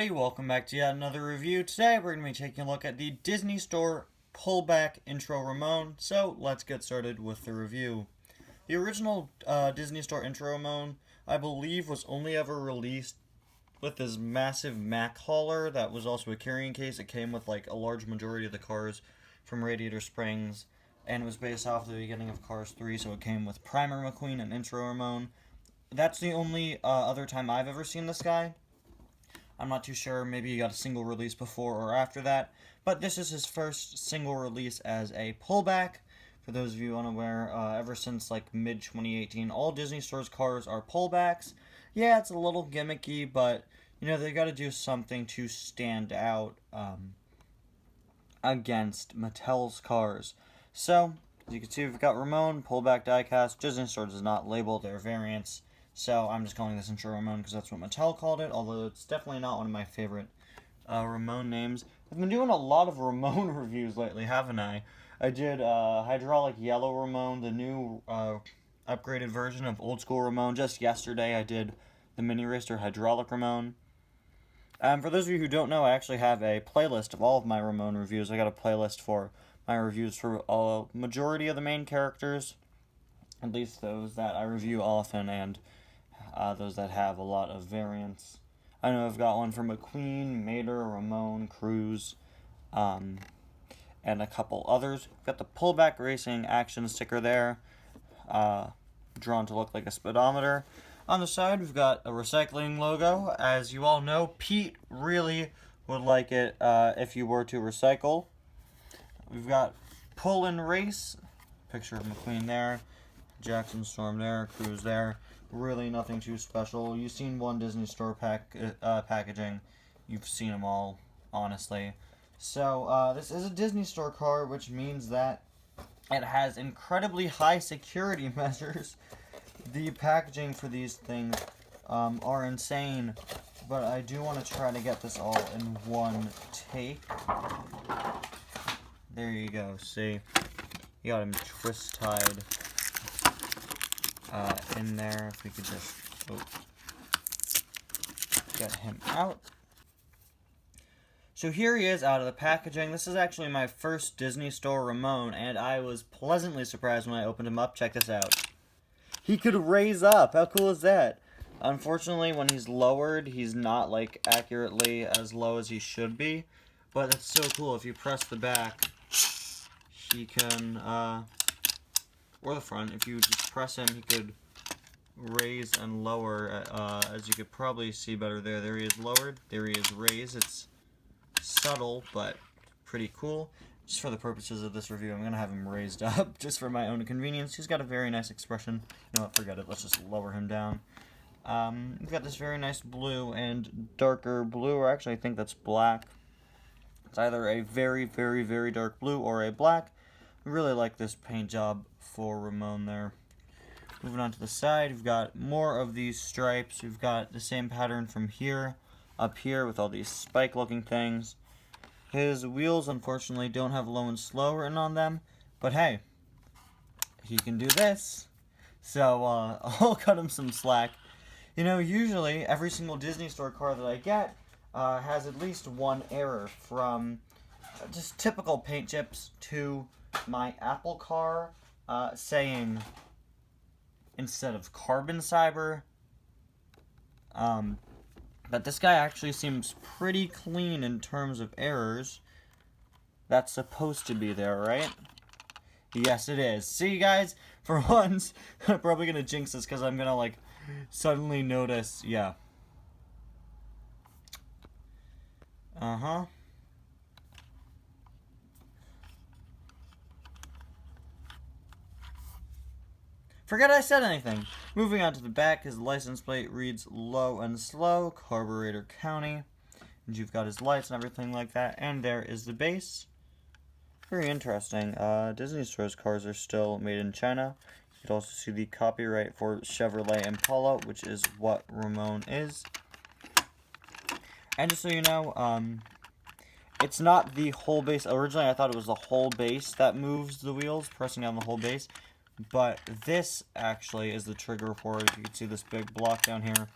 everybody, welcome back to yet another review. Today we're going to be taking a look at the Disney Store Pullback Intro Ramone, so let's get started with the review. The original Disney Store Intro Ramone, I believe, was only ever released with this massive Mac hauler that was also a carrying case. It came with like a large majority of the cars from Radiator Springs, and it was based off the beginning of Cars 3, so it came with Primer McQueen and Intro Ramone. That's the only other time I've ever seen this guy. I'm not too sure, maybe he got a single release before or after that, but this is his first single release as a pullback. For those of you unaware, ever since like mid-2018, all Disney Store's cars are pullbacks. Yeah, it's a little gimmicky, but you know, they gotta do something to stand out against Mattel's cars. So, as you can see, we've got Ramone, pullback diecast. Disney Store does not label their variants, so I'm just calling this Intro Ramone because that's what Mattel called it, although it's definitely not one of my favorite Ramone names. I've been doing a lot of Ramone reviews lately, haven't I? I did Hydraulic Yellow Ramone, the new upgraded version of Old School Ramone. Just yesterday I did the Mini Racer Hydraulic Ramone. For those of you who don't know, I actually have a playlist of all of my Ramone reviews. I got a playlist for my reviews for a majority of the main characters, at least those that I review often, and those that have a lot of variants. I know I've got one for McQueen, Mater, Ramone, Cruz, and a couple others. We've got the Pullback Racing action sticker there, drawn to look like a speedometer. On the side, we've got a recycling logo. As you all know, Pete really would like it if you were to recycle. We've got Pull and Race, picture of McQueen there, Jackson Storm there, Cruz there. Really nothing too special. You've seen one Disney Store packaging. You've seen them all, honestly. So, this is a Disney Store car, which means that it has incredibly high security measures. The packaging for these things are insane, but I do want to try to get this all in one take. There you go, see? You got him twist tied in there. If we could just get him out. So here he is out of the packaging. This is actually my first Disney Store Ramone, and I was pleasantly surprised when I opened him up. Check this out. He could raise up. How cool is that? Unfortunately, when he's lowered, he's not like accurately as low as he should be. But that's so cool. If you press the back, he can, or the front, if you just press him, he could raise and lower, as you could probably see better there. There he is lowered, there he is raised. It's subtle, but pretty cool. Just for the purposes of this review, I'm going to have him raised up, just for my own convenience. He's got a very nice expression. You know what, forget it, let's just lower him down. We've got this very nice blue and darker blue, or actually I think that's black. It's either a very, very, very dark blue or a black. I really like this paint job for Ramone there. Moving on to the side, we've got more of these stripes. We've got the same pattern from here, up here, with all these spike-looking things. His wheels, unfortunately, don't have low and slow written on them, but hey, he can do this. So, I'll cut him some slack. You know, usually, every single Disney Store car that I get has at least one error, from just typical paint chips to my Apple car saying, instead of carbon cyber, but this guy actually seems pretty clean in terms of errors. That's supposed to be there, right? Yes, it is. See, guys, for once, I'm probably going to jinx this because I'm going to, like, suddenly notice, yeah. Uh-huh. Forget I said anything. Moving on to the back, his license plate reads low and slow, Carburetor County. And you've got his lights and everything like that. And there is the base. Very interesting. Disney Store's cars are still made in China. You can also see the copyright for Chevrolet Impala, which is what Ramone is. And just so you know, it's not the whole base. Originally, I thought it was the whole base that moves the wheels, pressing down the whole base. But this actually is the trigger for it. You can see this big block down here.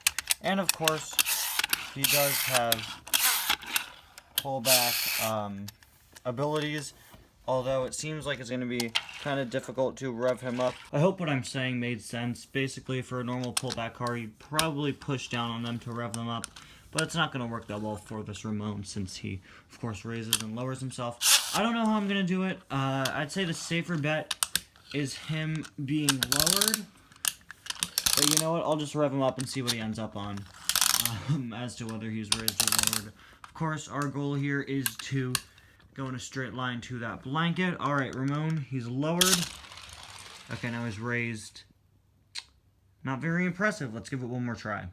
And of course, he does have pullback abilities, although it seems like it's going to be kind of difficult to rev him up. I hope what I'm saying made sense. Basically, for a normal pullback car, you'd probably push down on them to rev them up, but it's not going to work that well for this Ramone since he, of course, raises and lowers himself. I don't know how I'm going to do it. I'd say the safer bet is him being lowered, but you know what? I'll just rev him up and see what he ends up on as to whether he's raised or lowered. Of course, our goal here is to go in a straight line to that blanket. All right, Ramone, he's lowered. Okay, now he's raised. Not very impressive. Let's give it one more try.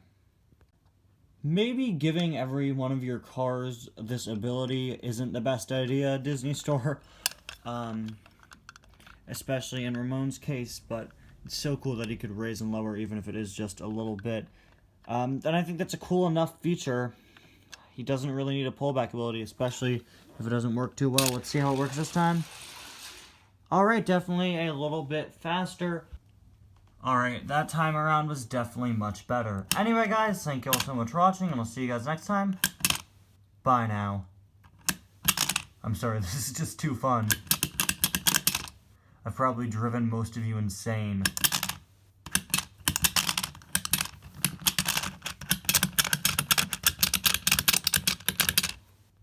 Maybe giving every one of your cars this ability isn't the best idea at Disney Store. Especially in Ramone's case, but it's so cool that he could raise and lower even if it is just a little bit. And I think that's a cool enough feature. He doesn't really need a pullback ability, especially if it doesn't work too well. Let's see how it works this time. Alright, definitely a little bit faster. Alright, that time around was definitely much better. Anyway, guys, thank you all so much for watching, and I'll see you guys next time. Bye now. I'm sorry, this is just too fun. I've probably driven most of you insane.